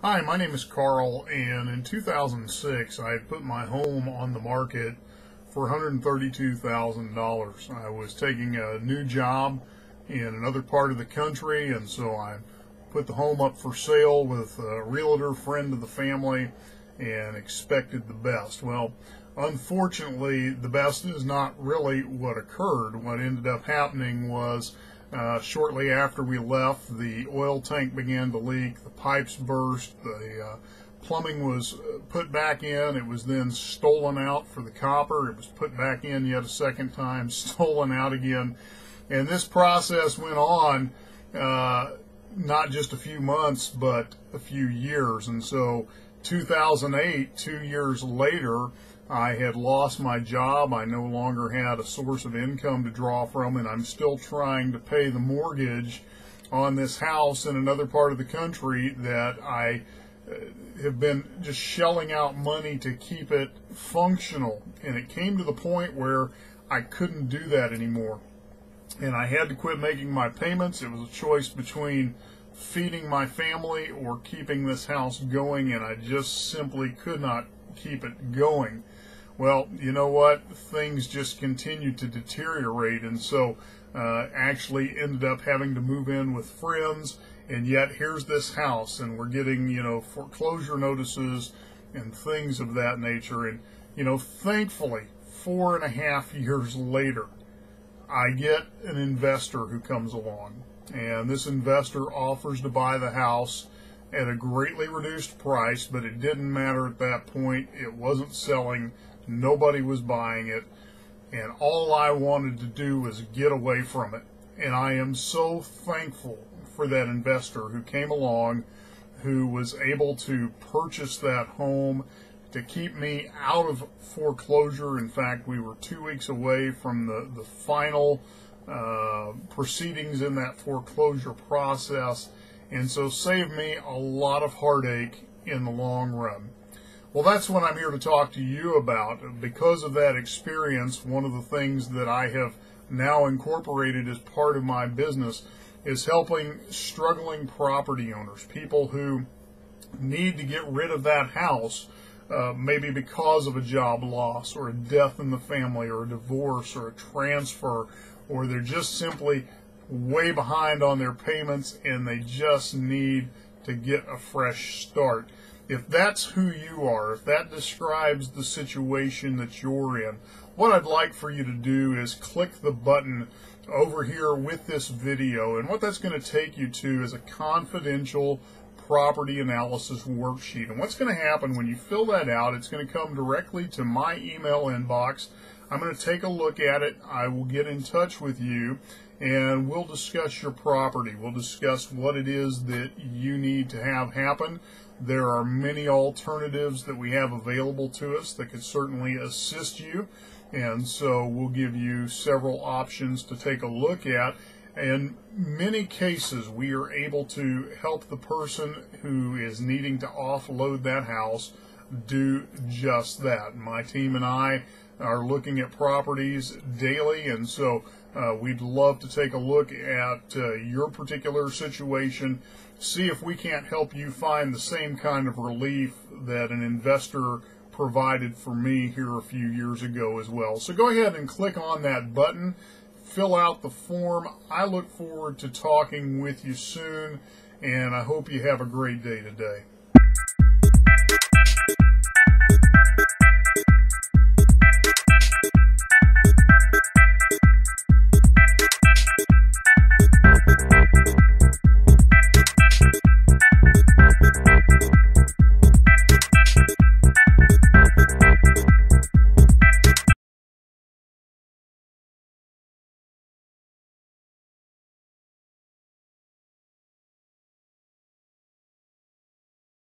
Hi, my name is Carl, and in 2006 I had put my home on the market for $132,000. I was taking a new job in another part of the country, and so I put the home up for sale with a realtor friend of the family and expected the best. Well, unfortunately, the best is not really what occurred. What ended up happening was shortly after we left, the oil tank began to leak, the pipes burst, the plumbing was put back in, it was then stolen out for the copper, it was put back in yet a second time, stolen out again, and this process went on not just a few months but a few years. And so 2008, 2 years later, I had lost my job. I no longer had a source of income to draw from, and I'm still trying to pay the mortgage on this house in another part of the country that I have been just shelling out money to keep it functional. And it came to the point where I couldn't do that anymore, and I had to quit making my payments. It was a choice between feeding my family or keeping this house going, and I just simply could not keep it going. Well, you know what? Things just continued to deteriorate, and so actually ended up having to move in with friends, and yet here's this house, and we're getting, foreclosure notices and things of that nature. And, thankfully, 4.5 years later, I get an investor who comes along, and this investor offers to buy the house at a greatly reduced price, but it didn't matter at that point. It wasn't selling. Nobody was buying it, and all I wanted to do was get away from it. And I am so thankful for that investor who came along, who was able to purchase that home to keep me out of foreclosure. In fact, we were 2 weeks away from the final proceedings in that foreclosure process, and so saved me a lot of heartache in the long run. Well, that's what I'm here to talk to you about. Because of that experience, one of the things that I have now incorporated as part of my business is helping struggling property owners, people who need to get rid of that house, maybe because of a job loss or a death in the family or a divorce or a transfer, or they're just simply way behind on their payments and they just need to get a fresh start. If that's who you are, if that describes the situation that you're in, what I'd like for you to do is click the button over here with this video, and what that's going to take you to is a confidential property analysis worksheet. And what's going to happen when you fill that out, it's going to come directly to my email inbox. I'm going to take a look at it. I will get in touch with you, and we'll discuss your property. We'll discuss what it is that you need to have happen. There are many alternatives that we have available to us that could certainly assist you, and so we'll give you several options to take a look at. In many cases, we are able to help the person who is needing to offload that house do just that. My team and I are looking at properties daily, and so we'd love to take a look at your particular situation, see if we can't help you find the same kind of relief that an investor provided for me here a few years ago as well. So go ahead and click on that button, fill out the form. I look forward to talking with you soon, and I hope you have a great day today.